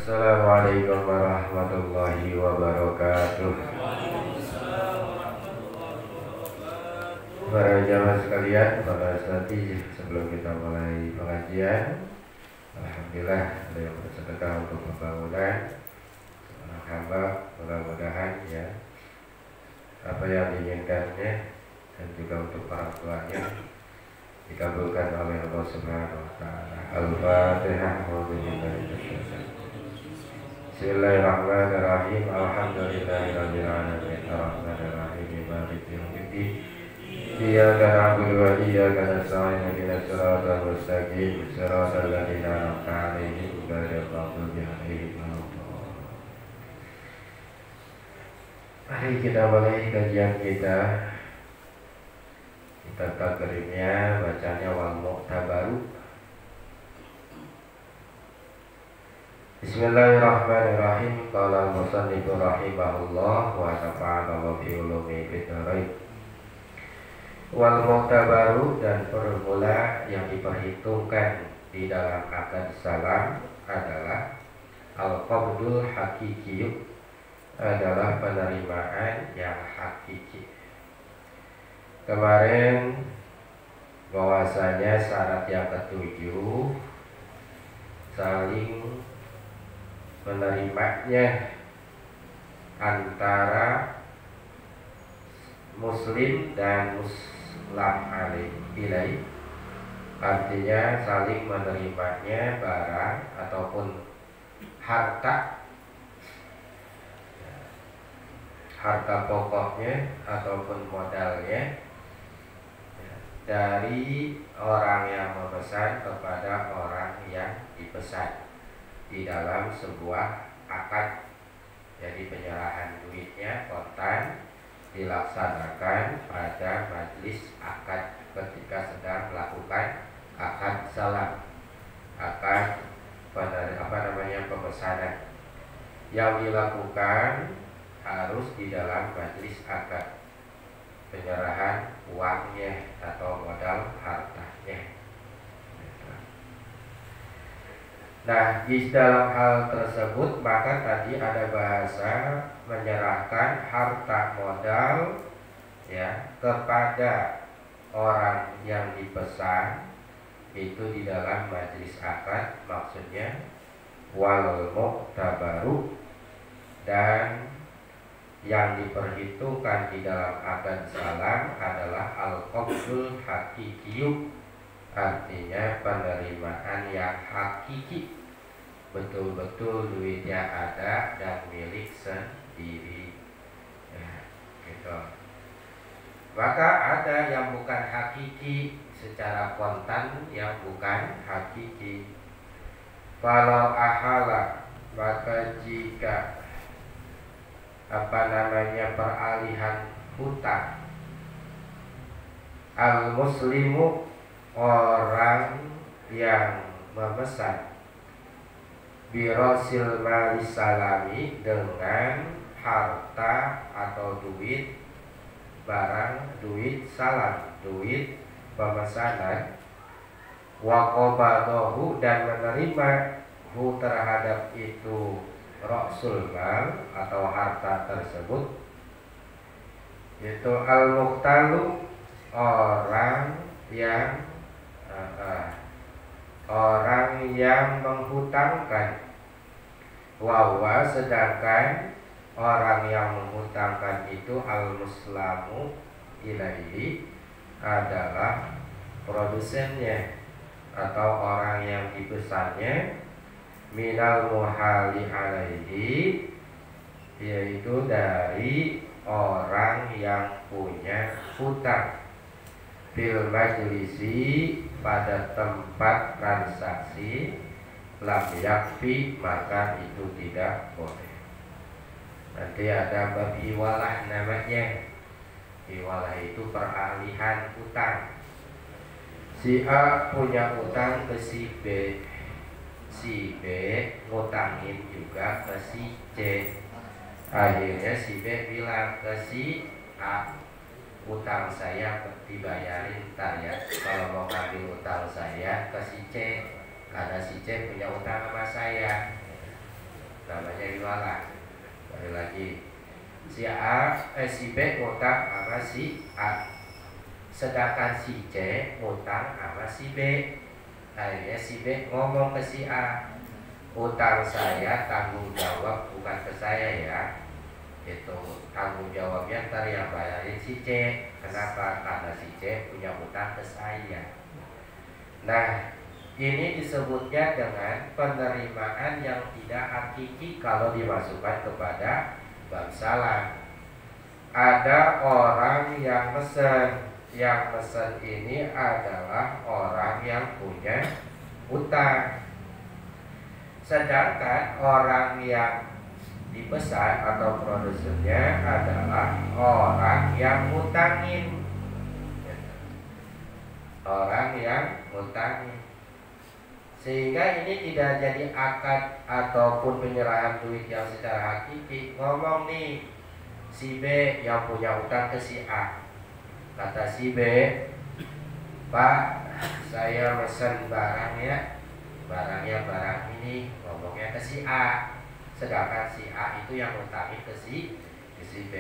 Assalamualaikum warahmatullahi wabarakatuh. Para jamaah sekalian, pada saat ini sebelum kita mulai pengajian, alhamdulillah ada yang bersedekah untuk pembangunan seorang hamba. Mudah-mudahan ya apa yang diinginkannya dan juga untuk orang tuanya dikabulkan oleh Allah Subhanahu wa taala. Al-Fatihah. Bismillahirrahmanirrahim. Alhamdulillahirabbil alamin. Arrahmanirrahim. Maliki yaumiddin. Iyyaka na'budu wa iyyaka nasta'in. Ihdinas siratal mustaqim. Siratal ladzina an'amta 'alaihim ghairil maghdubi 'alaihim waladdallin. Mari kita mulai kajian kita. Kita takrimnya bacanya wal mu'tabaru. Bismillahirrahmanirrahim. Qala al-musannifu rahimahullah wa nafa'ana bi ulumi fitarain. Wal mu'tabaru, dan formula yang diperhitungkan di dalam akad salam adalah al-qabdul hakiki, adalah penerimaan yang hakiki. Kemarin bahwasanya syarat yang ketujuh saling menerimanya antara muslim dan muslam alaih, artinya saling menerimanya barang ataupun harta pokoknya ataupun modalnya dari orang yang memesan kepada orang yang dipesan di dalam sebuah akad. Jadi penyerahan duitnya kontan dilaksanakan pada majelis akad ketika sedang melakukan akad salam, akad pemesanan yang dilakukan harus di dalam majelis akad, penyerahan uangnya atau modal hartanya. Nah, di dalam hal tersebut maka tadi ada bahasa menyerahkan harta modal ya kepada orang yang dipesan, itu di dalam majelis akad, maksudnya wal mu'tabaru. Dan yang diperhitungkan di dalam akad salam adalah al-qabdul hakiki, artinya penerimaan yang hakiki, betul-betul duitnya ada dan milik sendiri ya, gitu. Maka ada yang bukan hakiki secara kontan, yang bukan hakiki. Kalau ahala, maka jika peralihan hutang, al-muslimu, orang yang memesan, birosil malis salami, dengan harta atau duit barang, duit salam, duit pemesanan, waqobadahu, dan menerima hu terhadap itu ra'sul mal atau harta tersebut, itu al-muqtalu, orang yang menghutangkan, wawa, sedangkan orang yang menghutangkan itu al-muslamu ilaihi, adalah produsennya atau orang yang dipesannya, minal muhali alaihi, yaitu dari orang yang punya hutang, fil majlisi, pada tempat transaksi, lam yakfi, maka itu tidak boleh. Nanti ada bab iwalah namanya. Iwalah itu peralihan hutang. Si A punya hutang ke si B, si B ngutangin juga ke si C. Akhirnya si B bilang ke si A, utang saya dibayarin ntar ya, kalau mau ngambil utang saya ke si C, karena si C punya utang sama saya. namanya iwalah. Sekali lagi, si B utang sama si A, sedangkan si C utang sama si B. Akhirnya si B ngomong ke si A, utang saya tanggung jawab bukan ke saya ya, itu tanggung jawabnya ntar yang bayarin si C. Kenapa? Karena si C punya utang ke saya. Nah, ini disebutnya dengan penerimaan yang tidak hakiki kalau dimasukkan kepada bab salam. Ada orang yang mesen, yang mesen ini adalah orang yang punya utang, sedangkan orang yang dipesan atau produsernya adalah orang yang ngutangin. Orang yang ngutangin. Sehingga ini tidak jadi akad ataupun penyerahan duit yang secara hakiki. Ngomong nih, si B yang punya utang ke si A. Kata si B, Pak, saya mesen barang ya, barangnya barang ini. Ngomongnya ke si A, sedangkan si A itu yang ngutangin ke si B.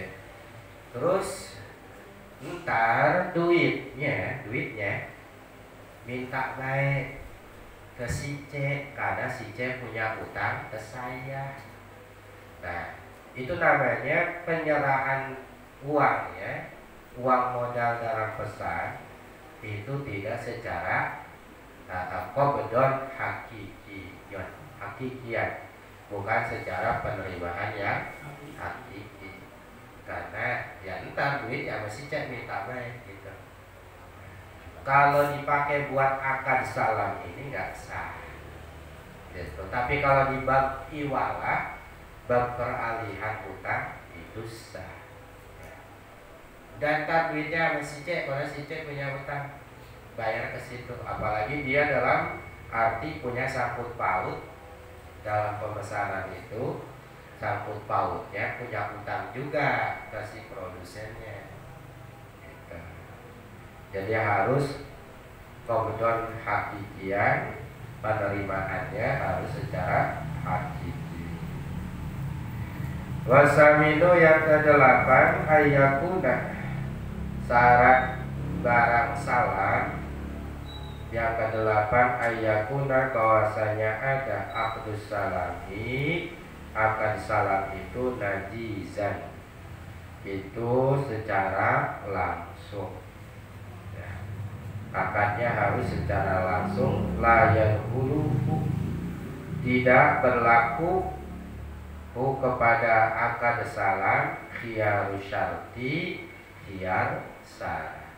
Terus ntar duitnya minta baik ke si C karena si C punya utang ke saya. Nah, itu namanya penyerahan uang ya, uang modal dalam pesan itu tidak secara qobdon hakikian, bukan secara penerimaan yang hakiki. Karena ya entar duit ya mesti cek minta baik gitu. Kalau dipakai buat akad salam ini nggak sah gitu. Tapi kalau di bab iwalah, bab peralihan utang itu sah. Dan ntar duitnya mesti cek, karena si cek punya utang, bayar ke situ. Apalagi dia dalam arti punya sangkut paut dalam pemesanan itu, sangkut pautnya punya utang juga ke si produsennya gitu. Jadi harus qobdon hakikian, penerimaannya harus secara hakiki. Wasaminu yang ke-8 ayyakuna, syarat barang salam yang ke-8 ayyakuna, bahwasanya ada aqdus salami, akan salam itu najizan, itu secara langsung ya. Akadnya harus secara langsung, la yadkhuluhu, tidak berlaku kepada akad salam khiyaru syarti, khiyar syarat.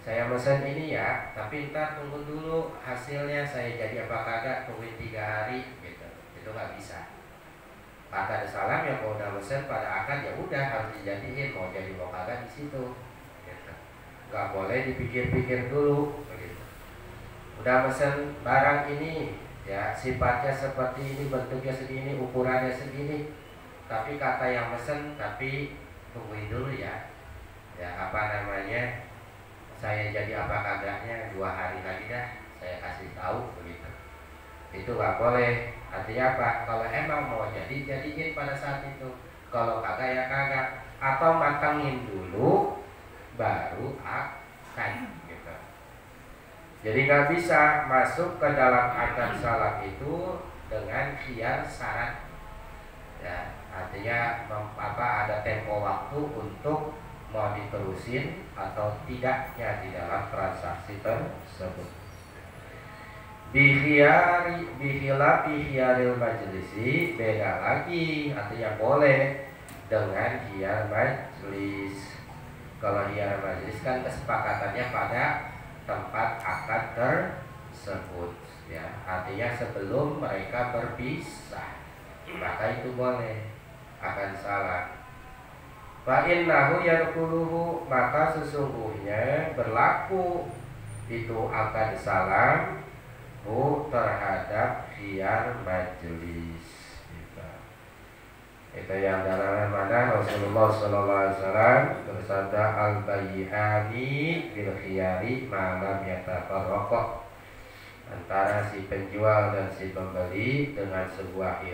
Saya mesen ini ya, tapi ntar tunggu dulu hasilnya, saya jadi apa kagak, tungguin 3 hari gitu. Itu nggak bisa. Akad salam yang kalau udah mesen pada akad ya udah harus dijadiin, mau jadi mau kagak di situ gitu. Nggak boleh dipikir-pikir dulu begitu. Udah mesen barang ini ya, sifatnya seperti ini, bentuknya segini, ukurannya segini, tapi kata yang mesen, tapi tungguin dulu ya, apa namanya, saya jadi apa kagaknya 2 hari lagi dah saya kasih tahu begitu. Itu nggak boleh. Artinya apa? Kalau emang mau jadiin pada saat itu, kalau kagak ya kagak, atau matangin dulu baru akad gitu. Jadi nggak bisa masuk ke dalam akad salam itu dengan khiyar syarat ya. Artinya ada tempo waktu untuk mau diterusin atau tidaknya di dalam transaksi tersebut. Bihilafil majlisi, beda lagi, artinya boleh dengan khiyar majlis. Kalau khiyar majlis kan kesepakatannya pada tempat akad tersebut ya, artinya sebelum mereka berpisah, maka itu boleh akan salah. Fa innahu yadkhuluhu, maka sesungguhnya berlaku itu akad salam terhadap khiyar majlis gitu. Itu yang dalam mana Rasulullah SAW bersabda, al-bayyani bil khiyari ma lam yatafarraqa, antara si penjual dan si pembeli dengan sebuah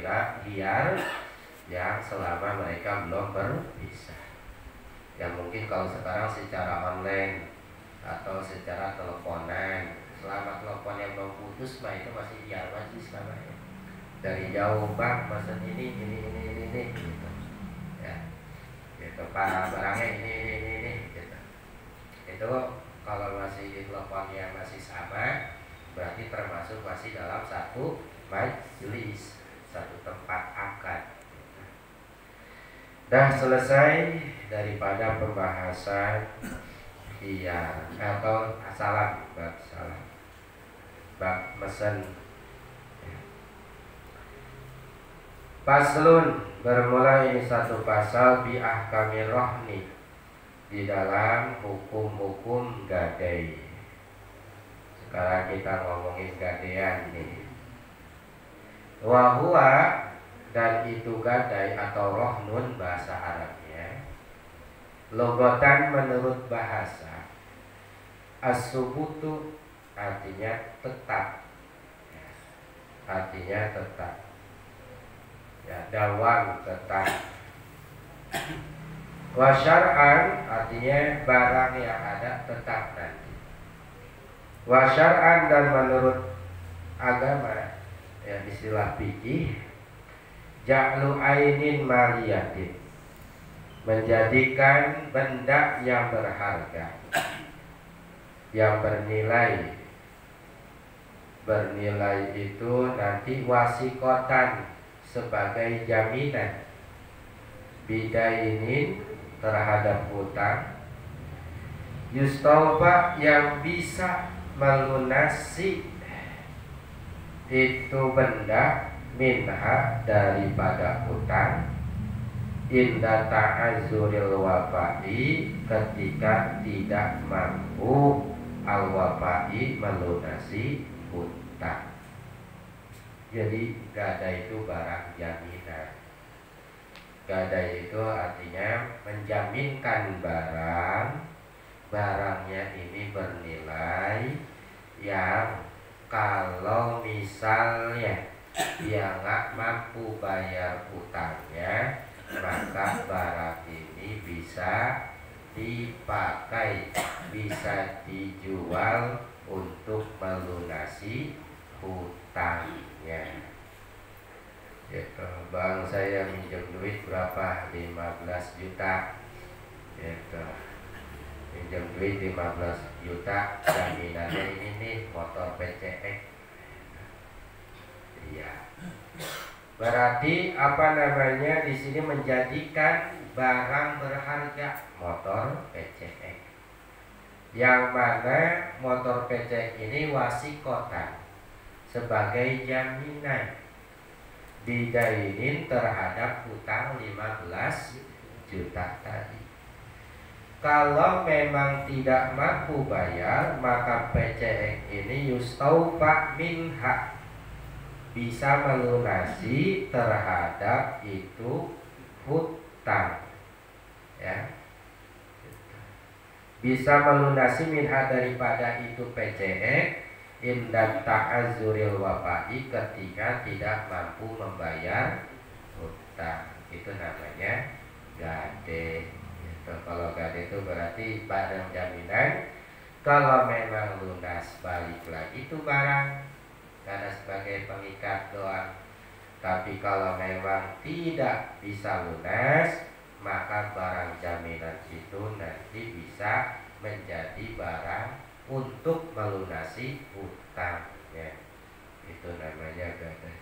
hiar yang selama mereka belum berpisah. Ya mungkin kalau sekarang secara online atau secara teleponan, selama teleponnya belum putus mah itu masih hiar majlis namanya. Dari jauh, bang pesan ini gitu. Ya. Gitu, barangnya ini gitu. Itu kalau masih teleponnya masih sama, berarti termasuk masih dalam satu majelis, satu tempat akad. Dah selesai daripada pembahasan khiyar atau salam, bab mesen. Paslun, bermula ini satu pasal bi ahkamir rohni, di dalam hukum-hukum gadai. Sekarang kita ngomongin gadean nih. Wahua, dan itu gadai atau rohnun bahasa Arabnya. Logotan menurut bahasa, as-subutu artinya tetap, artinya tetap, ya, dawam tetap. Wa syar'an artinya barang yang ada tetap nanti. Wa syar'an dan menurut agama, ya istilah fikih, ja'lu ainin maliyatin, menjadikan benda yang berharga, yang bernilai. Bernilai itu nanti wasikotan, sebagai jaminan, bidainin terhadap hutang, yustaufa yang bisa melunasi itu benda, minha daripada hutang, inda ta'azuril wafa'i ketika tidak mampu al-wafa'i melunasi hutang. Jadi gadai itu barang jaminan. Gadai itu artinya menjaminkan barangnya ini bernilai yang kalau misalnya dia nggak mampu bayar utangnya, maka barang ini bisa dipakai, bisa dijual untuk melunasi hutangnya. Gitu. Bang saya minjem duit berapa? 15 juta. Gitu. Minjem duit 15 juta, jaminannya ini nih motor PCX. Iya. Berarti apa namanya di sini menjadikan barang berharga motor PCX. Yang mana motor PCX ini wasikotan sebagai jaminan didainin terhadap hutang 15 juta tadi. Kalau memang tidak mampu bayar, maka PCX ini yustaufa minha, bisa melunasi terhadap itu hutang, ya, bisa melunasi minha daripada itu PCX inda ta'azuril wafa'i ketika tidak mampu membayar hutang. Itu namanya gade. Gitu. Kalau gade itu berarti barang jaminan, kalau memang lunas balik lagi itu barang karena sebagai pengikat doang. Tapi kalau memang tidak bisa lunas, maka barang jaminan itu nanti bisa menjadi barang untuk melunasi hutangnya. Itu namanya gadai.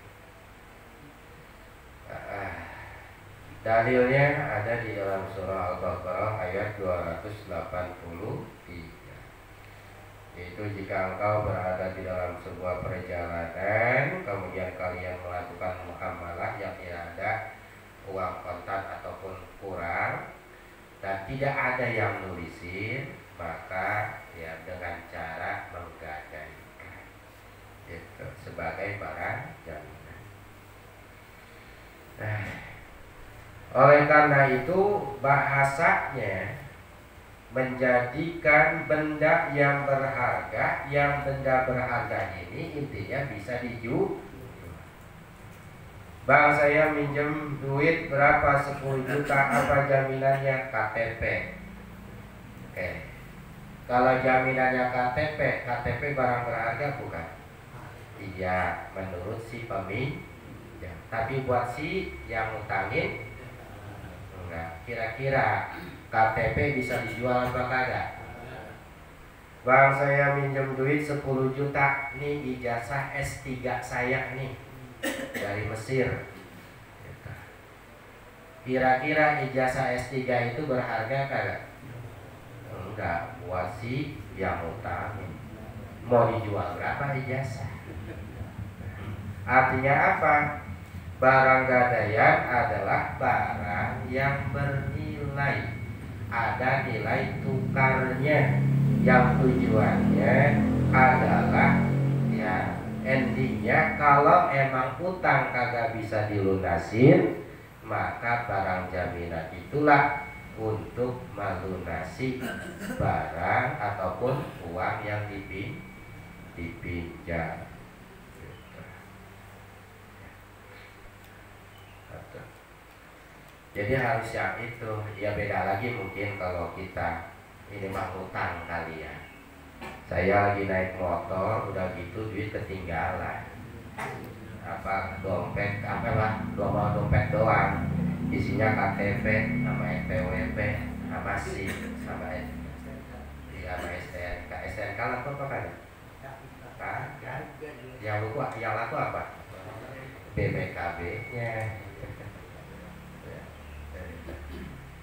Dalilnya ada di dalam surah Al-Baqarah ayat 283. Yaitu jika engkau berada di dalam sebuah perjalanan, kemudian kalian melakukan muamalah yang tidak ada uang kontan ataupun kurang, dan tidak ada yang nulisin, maka ya dengan cara menggadaikan itu sebagai barang jaminan. Oleh karena itu bahasanya menjadikan benda yang berharga, yang benda berharga ini intinya bisa dijual. Bang, saya minjem duit berapa? 10 juta, apa jaminannya? KTP. Oke. Kalau jaminannya KTP, KTP barang berharga bukan? Iya, menurut si peminjam. Tapi buat si yang ngutangin enggak. Kira-kira KTP bisa dijual apa kagak? Bang, saya minjem duit 10 juta. Nih ijazah S3 saya nih dari Mesir. Kira-kira ijazah S3 itu berharga kagak? Enggak, buat si yang ngutangin. Mau dijual berapa ijazah? Artinya apa? Barang gadaian adalah barang yang bernilai, ada nilai tukarnya, yang tujuannya adalah ya endingnya kalau emang utang kagak bisa dilunasin, maka barang jaminan itulah untuk melunasi barang ataupun uang yang dipinjam. Jadi harus yang itu. Ya beda lagi mungkin kalau kita ini mah utang kali ya. Saya lagi naik motor, udah gitu duit ketinggalan. Apa dompet, apa lah, dompet doang. Isinya KTP sama NPWP sama SIM sama sama STNK. STNK laku apa kan? Kan? Yang laku apa? BPKB-nya.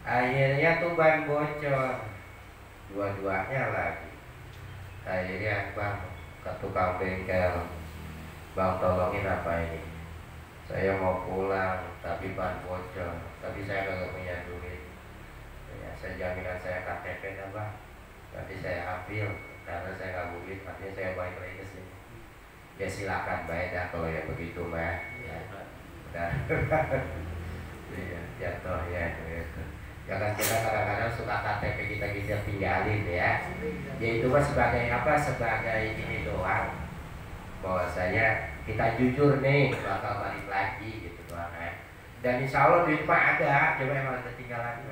Akhirnya tuh ban bocor, dua-duanya lagi. Akhirnya bang ke tukang bengkel, bang tolongin apa ini? Saya mau pulang tapi ban bocor, tapi saya nggak punya duit. Ya, saya jaminan saya KTP dah bang, nanti saya ambil karena saya nggak duit, artinya saya balik lagi ke sini. Ya silakan baik dah kalau ya begitu mah. Ya, udah. Iya, jatuh ya. Gitu. Ya kan kita kadang-kadang suka KTP kita tinggalin ya. Ya itu mah sebagai apa? Sebagai ini doang. Bahwasanya kita jujur nih bakal balik lagi gitu doang kan. Dan insya Allah duit mah ada, cuma emang ketinggalan.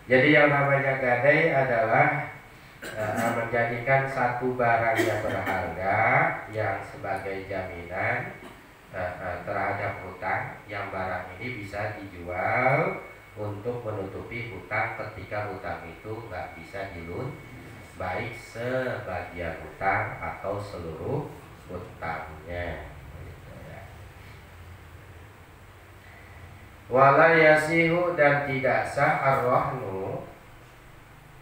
Jadi yang namanya gadai adalah menjadikan satu barang yang berharga yang sebagai jaminan terhadap hutang, yang barang ini bisa dijual untuk menutupi hutang ketika hutang itu nggak bisa dilun, baik sebagian hutang atau seluruh hutangnya. Wala yasihu, dan tidak sah ar-rahnu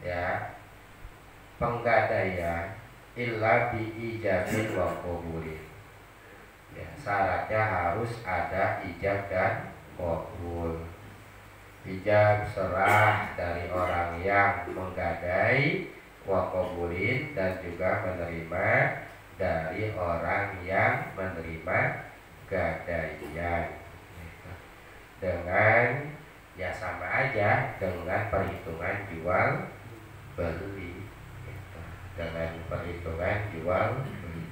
ya penggadaian illa bi ijabin wa qabulin. Ya, syaratnya harus ada ijab dan qabul. Ijab serah dari orang yang menggadai, wa qabulin, dan juga menerima dari orang yang menerima gadaian. Dengan ya sama aja dengan perhitungan jual beli. Dengan perhitungan jual beli.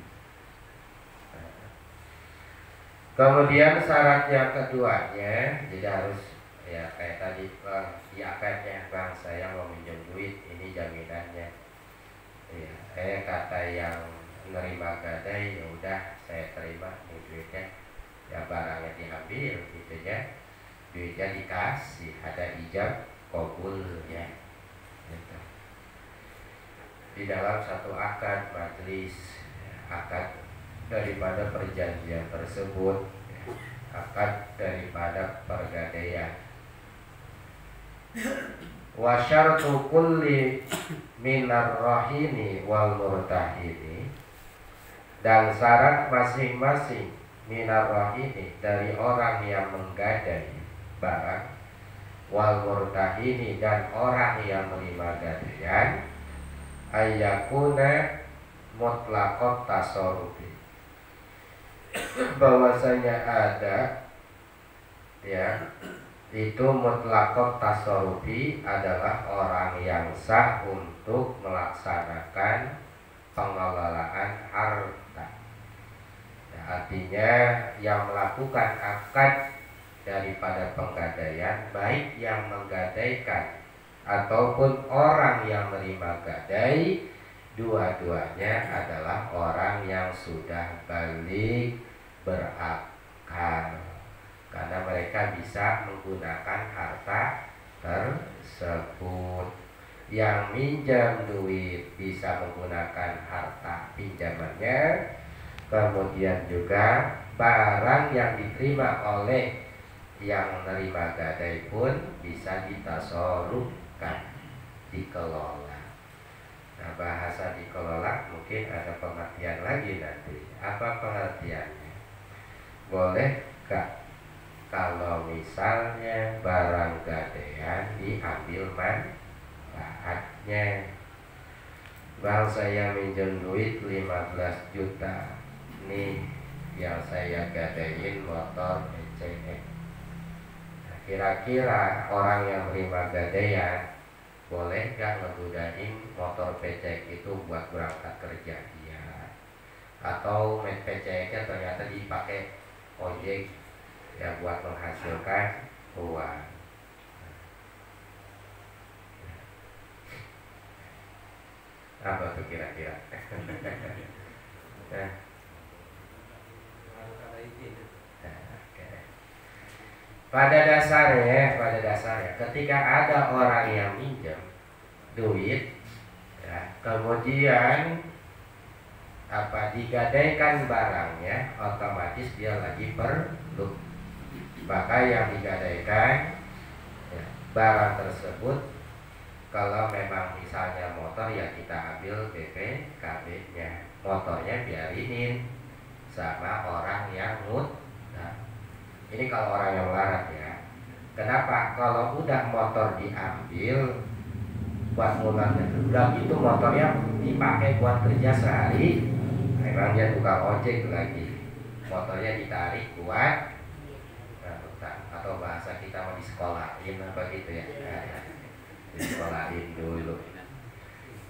Kemudian syarat yang keduanya, jadi harus ya kayak tadi bang, ya akadnya bang saya mau minjem duit, ini jaminannya. Ya, kata yang menerima gadai, ya udah saya terima nih duitnya, ya barangnya diambil gitu ya, duitnya dikasih, ada ijab qabulnya. Gitu. Di dalam satu akad majelis, akad daripada perjanjian tersebut, akad daripada pergadaian. Wa syartu kulli minar rahini wal murtahini, dan syarat masing-masing minar rahini dari orang yang menggadai barang, wal murtahini, dan orang yang menerima gadaian, ayyakuna mutlaqat tasarrufi, bahwasanya ada ya itu mutlaqat tasarrufi adalah orang yang sah untuk melaksanakan pengelolaan harta. Nah, artinya yang melakukan akad daripada penggadaian, baik yang menggadaikan ataupun orang yang menerima gadai, dua-duanya adalah orang yang sudah balik berakal, karena mereka bisa menggunakan harta tersebut. Yang minjam duit bisa menggunakan harta pinjamannya, kemudian juga barang yang diterima oleh yang menerima gadai pun bisa ditasarrufkan, dikelola. Nah, bahasa dikelola mungkin ada pengertian lagi nanti. Apa pengertiannya? Boleh gak kalau misalnya barang gadaian diambil manfaatnya? Bang, saya minjem duit 15 juta nih, yang saya gadaiin motor PCX. Kira-kira orang yang menerima gadaian boleh gak ngegunain motor PCX itu buat berangkat kerja dia? Atau PCX-nya ternyata dipakai ojek ya buat menghasilkan uang. Apa tuh kira-kira? Pada dasarnya ketika ada orang yang minjem duit ya, kemudian digadaikan barangnya, otomatis dia lagi perlu. Maka yang digadaikan ya, barang tersebut, kalau memang misalnya motor ya kita ambil BPKB-nya, motornya biarinin sama orang yang ini kalau orang yang melarat ya. Kenapa? Kalau udah motor diambil buat mulanya, udah gitu motornya dipakai buat kerja sehari, memang dia tukang ojek lagi, motornya ditarik buat atau bahasa kita mau disekolahin apa gitu ya, disekolahin dulu.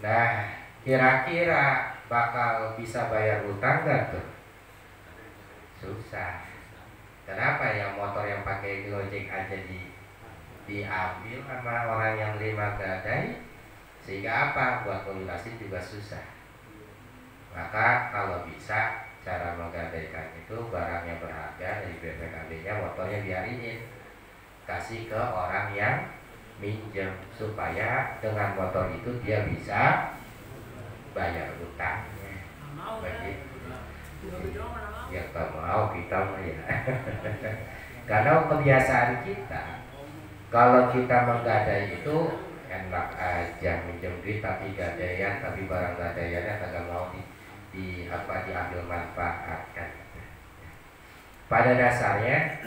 Nah, kira-kira bakal bisa bayar utang gak tuh? Susah. Kenapa ya? Motor yang pakai Gojek aja diambil sama orang yang menerima gadai, sehingga apa? Buat melunasi juga susah. Maka kalau bisa, cara menggadaikan itu barang yang berharga dari BPKB-nya, motornya biarinin, kasih ke orang yang minjem, supaya dengan motor itu dia bisa bayar utangnya. Begitu. Ya kalau mau kita mah ya. Karena kebiasaan kita, kalau kita menggadai itu enak aja, minjem duit tapi gadaian, tapi barang gadaiannya kagak mau diambil manfaatkan. Pada dasarnya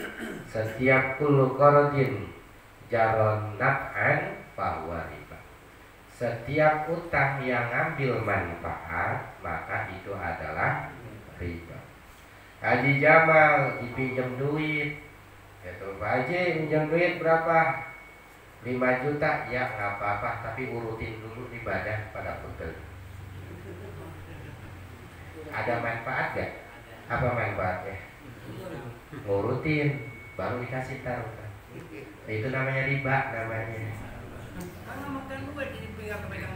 setiap kullu qardin jaron naf'an fahuwa riba. Setiap utang yang ngambil manfaat, maka itu adalah riba. Haji Jamal dipinjam duit, gitu. Pak Haji pinjam duit berapa? 5 juta, ya nggak apa-apa, tapi urutin dulu ibadah pada pegel. Ada manfaat gak? Apa manfaatnya? Ngurutin, baru dikasih taruhan. Itu namanya riba namanya.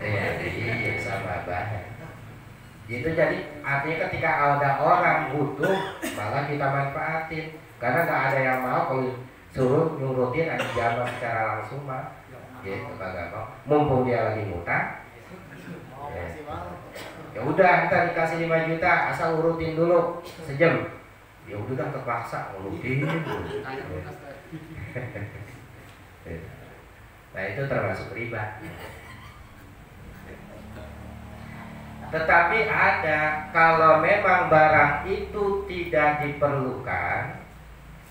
Iya, sama banget. Itu jadi artinya ketika ada orang butuh, malah kita manfaatin, karena nggak ada yang mau kalau suruh nyurutin aja Jamal secara langsung mah, gitu kagak mau. Mumpung dia lagi ngutang, ya udah ntar dikasih 5 juta, asal urutin dulu sejam. Ya udah terpaksa urutin. Nah itu termasuk riba. Tetapi ada, kalau memang barang itu tidak diperlukan,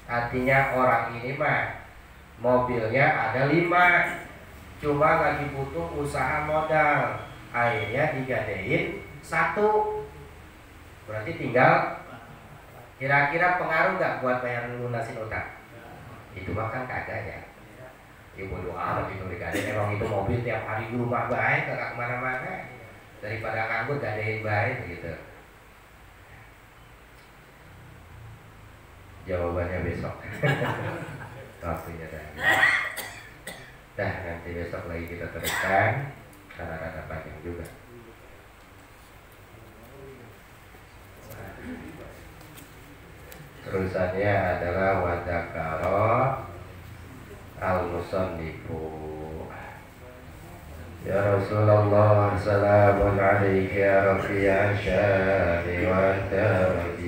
artinya orang ini mah mobilnya ada 5, cuma lagi butuh usaha modal, akhirnya digadein 1, berarti tinggal, kira-kira pengaruh gak buat bayar lunasin utang? Itu mah kan kagak ya. bodo amat itu dikasih. Emang itu mobil tiap hari di rumah baik, gak kemana-mana. Daripada nganggur gadein baik gitu. Jawabannya besok. Waktunya dah nanti besok lagi kita teruskan karena ada panjang juga. Terusannya adalah wadakaro al-musannifu. Ya Rasulullah, salamun alaika ya Rabbi ya syahri wa